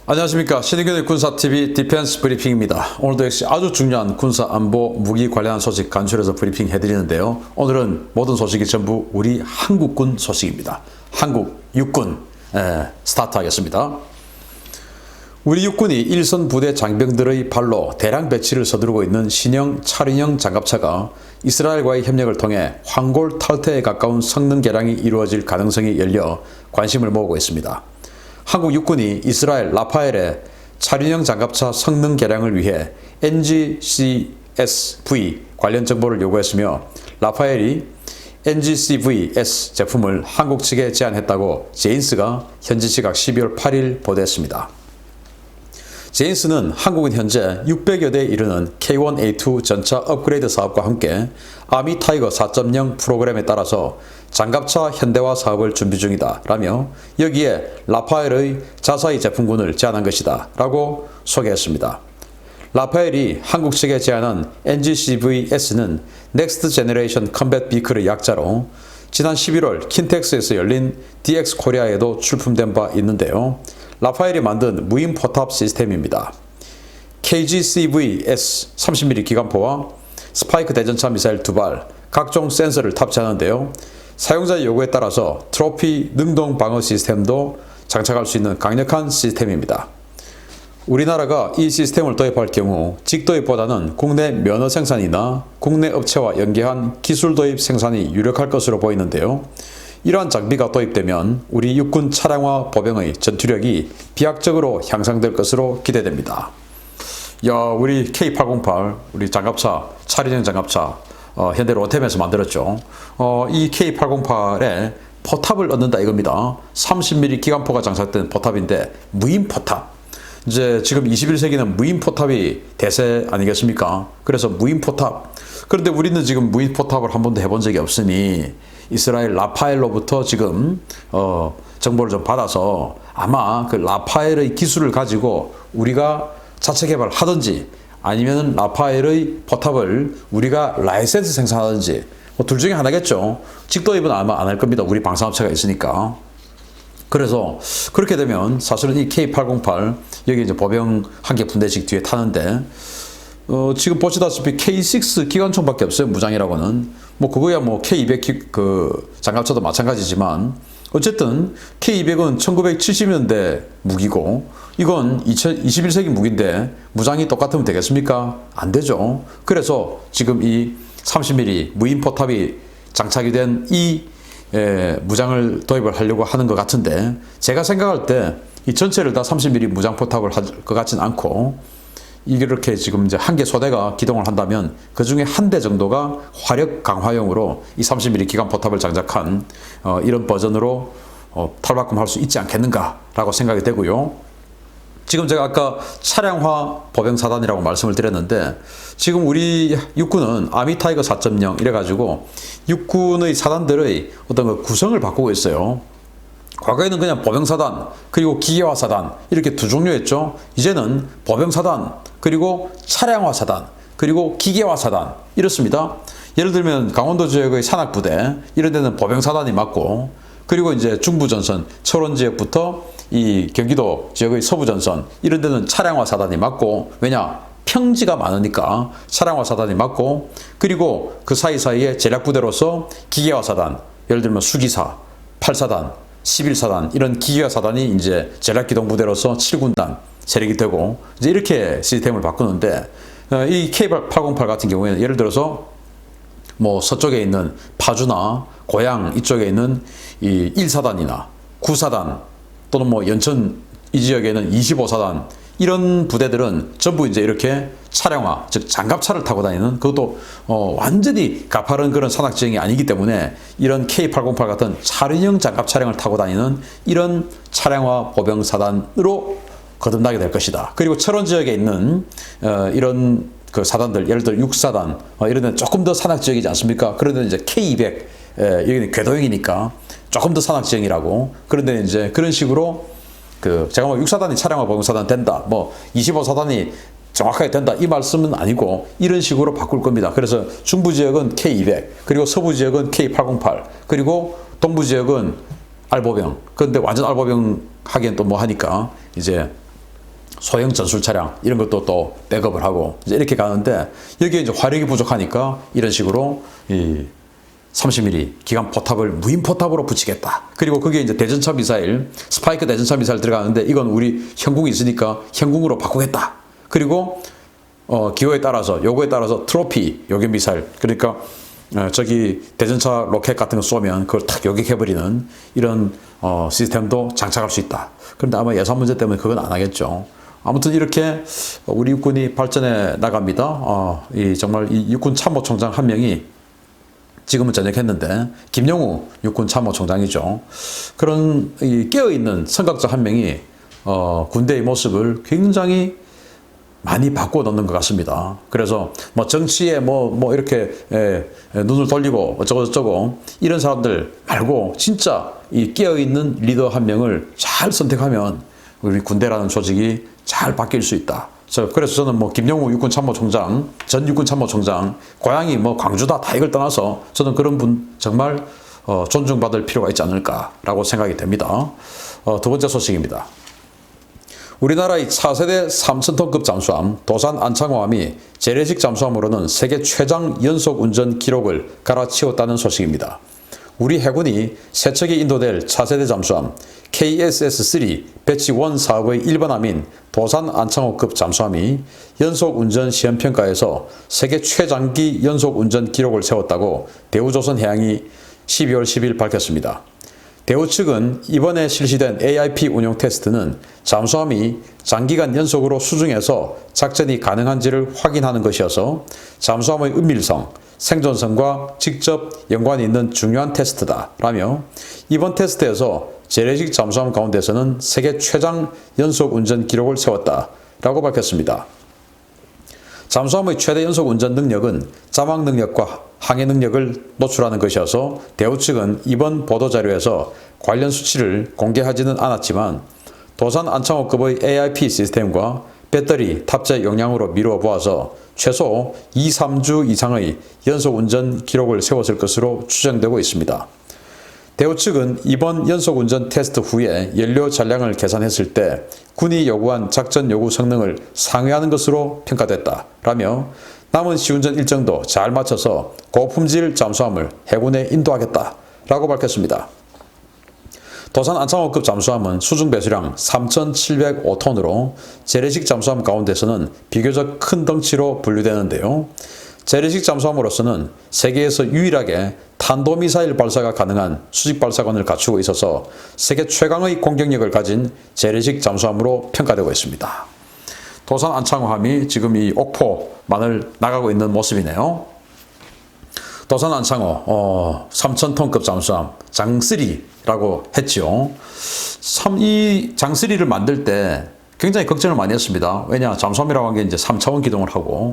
안녕하십니까. 신의균의 군사TV 디펜스 브리핑입니다. 오늘도 역시 아주 중요한 군사 안보 무기 관련한 소식 간추려서 브리핑 해드리는데요. 오늘은 모든 소식이 전부 우리 한국군 소식입니다. 한국 육군 스타트하겠습니다. 우리 육군이 일선 부대 장병들의 발로 대량 배치를 서두르고 있는 신형 차륜형 장갑차가 이스라엘과의 협력을 통해 황골 탈퇴에 가까운 성능 개량이 이루어질 가능성이 열려 관심을 모으고 있습니다. 한국 육군이 이스라엘 라파엘의 차륜형 장갑차 성능 개량을 위해 NGCSV 관련 정보를 요구했으며 라파엘이 NGCVS 제품을 한국 측에 제안했다고 제인스가 현지 시각 12월 8일 보도했습니다. 제인스는 한국은 현재 600여 대에 이르는 K1A2 전차 업그레이드 사업과 함께 아미 타이거 4.0 프로그램에 따라서 장갑차 현대화 사업을 준비 중이다 라며 여기에 라파엘의 자사의 제품군을 제안한 것이다 라고 소개했습니다. 라파엘이 한국 측에 제안한 NGCVS는 Next Generation Combat Vehicle의 약자로 지난 11월 킨텍스에서 열린 DX 코리아에도 출품된 바 있는데요. 라파엘이 만든 무인 포탑 시스템입니다. KGCVS 30mm 기관포와 스파이크 대전차 미사일 2발, 각종 센서를 탑재하는데요. 사용자의 요구에 따라서 트로피 능동 방어 시스템도 장착할 수 있는 강력한 시스템입니다. 우리나라가 이 시스템을 도입할 경우 직도입보다는 국내 면허 생산이나 국내 업체와 연계한 기술 도입 생산이 유력할 것으로 보이는데요. 이러한 장비가 도입되면 우리 육군 차량화 보병의 전투력이 비약적으로 향상될 것으로 기대됩니다. 우리 K808, 우리 장갑차, 차륜형 장갑차, 현대 로템에서 만들었죠. 이 K808에 포탑을 얻는다 이겁니다. 30mm 기관포가 장착된 포탑인데 무인 포탑. 이제 지금 21세기는 무인 포탑이 대세 아니겠습니까? 그래서 무인 포탑. 그런데 우리는 지금 무인 포탑을 한 번도 해본 적이 없으니 이스라엘 라파엘로부터 지금 정보를 좀 받아서 아마 그 라파엘의 기술을 가지고 우리가 자체 개발하든지 아니면 라파엘의 포탑을 우리가 라이센스 생산하든지 뭐 둘 중에 하나겠죠. 직도입은 아마 안 할 겁니다. 우리 방산업체가 있으니까. 그래서 그렇게 되면 사실은 이 K808 여기 이제 보병 한 개 분대씩 뒤에 타는데 지금 보시다시피 K6 기관총밖에 없어요. 무장이라고는. 뭐 그거야 뭐 K200 그 장갑차도 마찬가지지만 어쨌든 K200은 1970년대 무기고 이건 21세기 무기인데 무장이 똑같으면 되겠습니까? 안 되죠. 그래서 지금 이 30mm 무인 포탑이 장착이 된 이 무장을 도입을 하려고 하는 것 같은데 제가 생각할 때 이 전체를 다 30mm 무장 포탑을 할 것 같진 않고 이렇게 지금 이제 한 개 소대가 기동을 한다면 그 중에 한 대 정도가 화력 강화용으로 이 30mm 기관 포탑을 장착한 이런 버전으로 탈바꿈할 수 있지 않겠는가라고 생각이 되고요. 지금 제가 아까 차량화 보병사단이라고 말씀을 드렸는데 지금 우리 육군은 아미 타이거 4.0 이래가지고 육군의 사단들의 어떤 그 구성을 바꾸고 있어요. 과거에는 그냥 보병사단 그리고 기계화사단 이렇게 두 종류였죠. 이제는 보병사단 그리고 차량화사단 그리고 기계화사단 이렇습니다. 예를 들면 강원도 지역의 산악부대 이런 데는 보병사단이 맞고 그리고 이제 중부전선 철원 지역부터 이 경기도 지역의 서부전선 이런 데는 차량화사단이 맞고 왜냐 평지가 많으니까 차량화사단이 맞고 그리고 그 사이사이에 전략부대로서 기계화사단 예를 들면 수기사 8사단 11사단 이런 기계화사단이 이제 전략기동부대로서 7군단 세력이 되고 이제 이렇게 시스템을 바꾸는데 이 K808 같은 경우에는 예를 들어서 뭐 서쪽에 있는 파주나 고양 이쪽에 있는 이 1사단이나 9사단 또는 뭐 연천 이 지역에는 25사단 이런 부대들은 전부 이제 이렇게 차량화, 즉 장갑차를 타고 다니는 그것도 완전히 가파른 그런 산악 지형이 아니기 때문에 이런 K808 같은 차륜형 장갑 차량을 타고 다니는 이런 차량화 보병사단으로 거듭나게 될 것이다. 그리고 철원 지역에 있는 이런 그 사단들, 예를 들어 6사단 이런 데는 조금 더 산악 지역이지 않습니까? 그런데 이제 K200 여기는 궤도형이니까 조금 더 산악 지형이라고. 그런데 이제 그런 식으로 제가 뭐 6사단이 차량화 보병사단 된다, 뭐 25사단이 정확하게 된다 이 말씀은 아니고 이런 식으로 바꿀 겁니다. 그래서 중부 지역은 K200 그리고 서부 지역은 K808 그리고 동부 지역은 알보병. 그런데 완전 알보병 하기엔 또 뭐 하니까 이제 소형 전술 차량 이런 것도 또 백업을 하고 이제 이렇게 가는데 여기에 이제 화력이 부족하니까 이런 식으로 이 30mm 기관 포탑을 무인 포탑으로 붙이겠다. 그리고 그게 이제 대전차 미사일, 스파이크 대전차 미사일 들어가는데 이건 우리 형궁이 있으니까 형궁으로 바꾸겠다. 그리고 기호에 따라서 요거에 따라서 트로피 요격 미사일 그러니까 저기 대전차 로켓 같은 거 쏘면 그걸 탁 요격해버리는 이런 시스템도 장착할 수 있다. 그런데 아마 예산 문제 때문에 그건 안 하겠죠. 아무튼 이렇게 우리 육군이 발전해 나갑니다. 정말 이 육군 참모총장 한 명이 지금은 전역했는데 김영우 육군 참모총장이죠. 그런 깨어있는 선각자 한 명이 군대의 모습을 굉장히 많이 바꿔놓는 것 같습니다. 그래서 뭐 정치에 뭐 이렇게 눈을 돌리고 어쩌고 이런 사람들 말고 진짜 이 깨어있는 리더 한 명을 잘 선택하면 우리 군대라는 조직이 잘 바뀔 수 있다. 그래서 저는 뭐 김영우 육군 참모총장, 전 육군 참모총장, 고향이 뭐 광주다 다 이걸 떠나서 저는 그런 분 정말 존중받을 필요가 있지 않을까라고 생각이 됩니다. 두 번째 소식입니다. 우리나라의 차세대 3,000톤급 잠수함 도산 안창호함이 재래식 잠수함으로는 세계 최장 연속 운전 기록을 갈아치웠다는 소식입니다. 우리 해군이 세척이 인도될 차세대 잠수함 KSS-3 배치 1 사업의 1번함인 도산 안창호급 잠수함이 연속 운전 시험평가에서 세계 최장기 연속 운전 기록을 세웠다고 대우조선해양이 12월 10일 밝혔습니다. 대우 측은 이번에 실시된 AIP 운용 테스트는 잠수함이 장기간 연속으로 수중에서 작전이 가능한지를 확인하는 것이어서 잠수함의 은밀성, 생존성과 직접 연관이 있는 중요한 테스트다라며 이번 테스트에서 재래식 잠수함 가운데서는 세계 최장 연속 운전 기록을 세웠다라고 밝혔습니다. 잠수함의 최대 연속 운전 능력은 자막 능력과 항해 능력을 노출하는 것이어서 대우 측은 이번 보도자료에서 관련 수치를 공개하지는 않았지만 도산 안창호급의 AIP 시스템과 배터리 탑재 용량으로 미루어 보아서 최소 2, 3주 이상의 연속 운전 기록을 세웠을 것으로 추정되고 있습니다. 대우 측은 이번 연속 운전 테스트 후에 연료 잔량을 계산했을 때 군이 요구한 작전 요구 성능을 상회하는 것으로 평가됐다라며 남은 시운전 일정도 잘 맞춰서 고품질 잠수함을 해군에 인도하겠다라고 밝혔습니다. 도산 안창호급 잠수함은 수중 배수량 3,705톤으로 재래식 잠수함 가운데서는 비교적 큰 덩치로 분류되는데요. 재래식 잠수함으로서는 세계에서 유일하게 탄도미사일 발사가 가능한 수직 발사관을 갖추고 있어서 세계 최강의 공격력을 가진 재래식 잠수함으로 평가되고 있습니다. 도산 안창호함이 지금 이 옥포만을 나가고 있는 모습이네요. 도산 안창호 3,000톤급 잠수함 장3라고 했죠. 참 이 장3를 만들 때 굉장히 걱정을 많이 했습니다. 왜냐 잠수함이라고 한 게 이제 3차원 기동을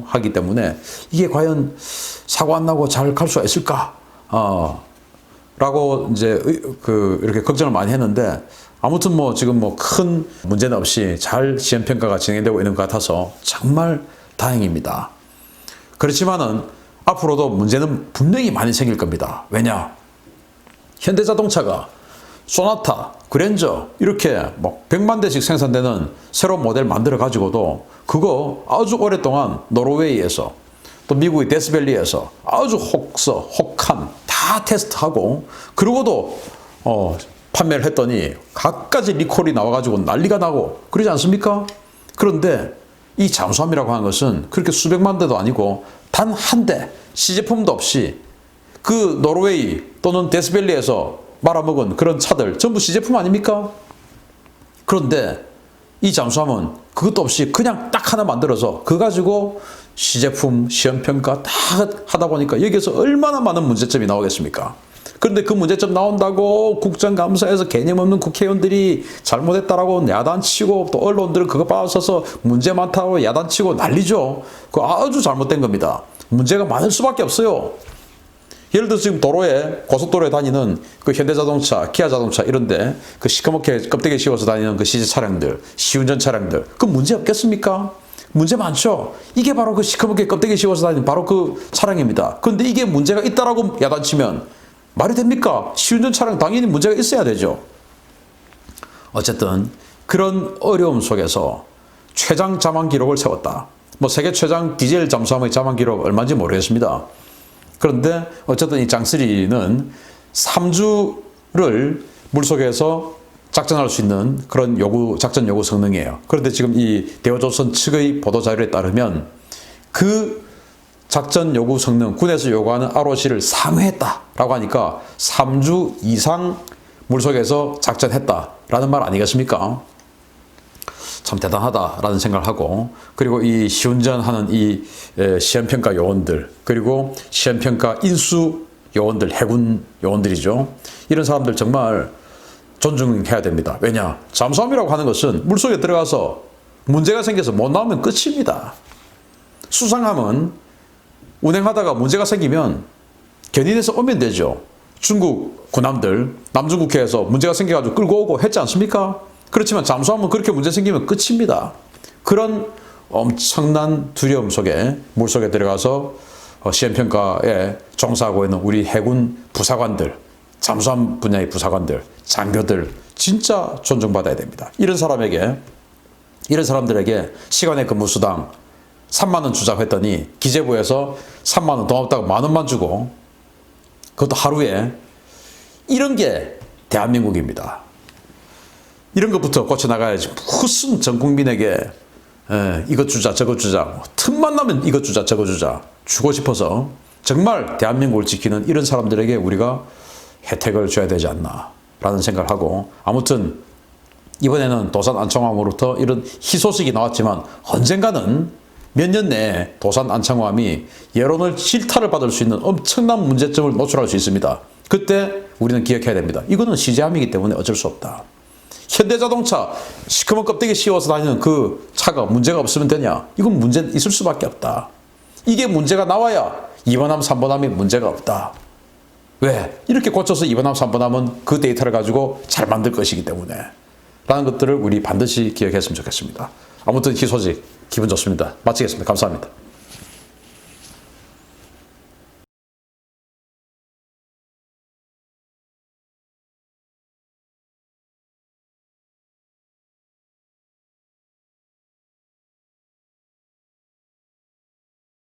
하기 때문에 이게 과연 사고 안 나고 잘 갈 수가 있을까? 라고 이제 이렇게 걱정을 많이 했는데 아무튼 뭐 지금 뭐 큰 문제는 없이 잘 시험 평가가 진행되고 있는 것 같아서 정말 다행입니다. 그렇지만은 앞으로도 문제는 분명히 많이 생길 겁니다. 왜냐? 현대자동차가 소나타, 그랜저 이렇게 뭐 100만 대씩 생산되는 새로운 모델 만들어 가지고도 그거 아주 오랫동안 노르웨이에서 또 미국의 데스밸리에서 아주 혹한 다 테스트하고 그러고도 판매를 했더니 갖가지 리콜이 나와가지고 난리가 나고 그러지 않습니까? 그런데 이 잠수함이라고 하는 것은 그렇게 수백만 대도 아니고 단 한 대 시제품도 없이 그 노르웨이 또는 데스밸리에서 말아먹은 그런 차들 전부 시제품 아닙니까? 그런데 이 잠수함은 그것도 없이 그냥 딱 하나 만들어서 그거 가지고 시제품, 시험평가 다 하다 보니까 여기에서 얼마나 많은 문제점이 나오겠습니까? 그런데 그 문제점 나온다고 국정감사에서 개념 없는 국회의원들이 잘못했다라고 야단치고 또 언론들은 그거 빠져서 문제 많다고 야단치고 난리죠. 그거 아주 잘못된 겁니다. 문제가 많을 수밖에 없어요. 예를 들어서 지금 고속도로에 다니는 그 현대자동차, 기아자동차 이런데 그 시커멓게 껍데기 씌워서 다니는 그 시제 차량들, 시운전 차량들, 그 문제 없겠습니까? 문제 많죠? 이게 바로 그 시커멓게 껍데기 씌워서 다니는 바로 그 차량입니다. 그런데 이게 문제가 있다라고 야단치면 말이 됩니까? 시운전 차량 당연히 문제가 있어야 되죠. 어쨌든 그런 어려움 속에서 최장 자만 기록을 세웠다. 뭐 세계 최장 디젤 잠수함의 자만 기록 얼마인지 모르겠습니다. 그런데 어쨌든 이 장3는 3주를 물속에서 작전할 수 있는 그런 작전 요구 성능이에요. 그런데 지금 이 대우조선 측의 보도자료에 따르면 그 작전 요구 성능, 군에서 요구하는 ROC를 상회했다라고 하니까 3주 이상 물속에서 작전했다라는 말 아니겠습니까? 참 대단하다라는 생각을 하고, 그리고 이 시운전하는 이 시험평가 요원들, 그리고 시험평가 인수 요원들, 해군 요원들이죠. 이런 사람들 정말 존중해야 됩니다. 왜냐? 잠수함이라고 하는 것은 물속에 들어가서 문제가 생겨서 못 나오면 끝입니다. 수상함은 운행하다가 문제가 생기면 견인해서 오면 되죠. 중국 군함들 남중국해에서 문제가 생겨가지고 끌고 오고 했지 않습니까? 그렇지만 잠수함은 그렇게 문제 생기면 끝입니다. 그런 엄청난 두려움 속에 물속에 들어가서 시험평가에 종사하고 있는 우리 해군 부사관들, 잠수함 분야의 부사관들, 장교들 진짜 존중받아야 됩니다. 이런 사람들에게 시간의 근무수당 3만 원 주자고 했더니 기재부에서 3만 원 돈 없다고 만 원만 주고, 그것도 하루에. 이런 게 대한민국입니다. 이런 것부터 고쳐나가야지. 무슨 전 국민에게 이것 주자 저것 주자, 뭐 틈만 나면 이것 주자 저것 주자 주고 싶어서 정말 대한민국을 지키는 이런 사람들에게 우리가 혜택을 줘야 되지 않나 라는 생각을 하고, 아무튼 이번에는 도산 안창호함으로부터 이런 희소식이 나왔지만 언젠가는 몇 년 내에 도산 안창호함이 여론을 실타를 받을 수 있는 엄청난 문제점을 노출할 수 있습니다. 그때 우리는 기억해야 됩니다. 이거는 시제함이기 때문에 어쩔 수 없다. 현대자동차 시커먼 껍데기 씌워서 다니는 그 차가 문제가 없으면 되냐? 이건 문제 있을 수밖에 없다. 이게 문제가 나와야 2번함, 3번함이 문제가 없다. 왜? 이렇게 고쳐서 2번함, 3번함은 그 데이터를 가지고 잘 만들 것이기 때문에. 라는 것들을 우리 반드시 기억했으면 좋겠습니다. 아무튼 희소식 기분 좋습니다. 마치겠습니다. 감사합니다.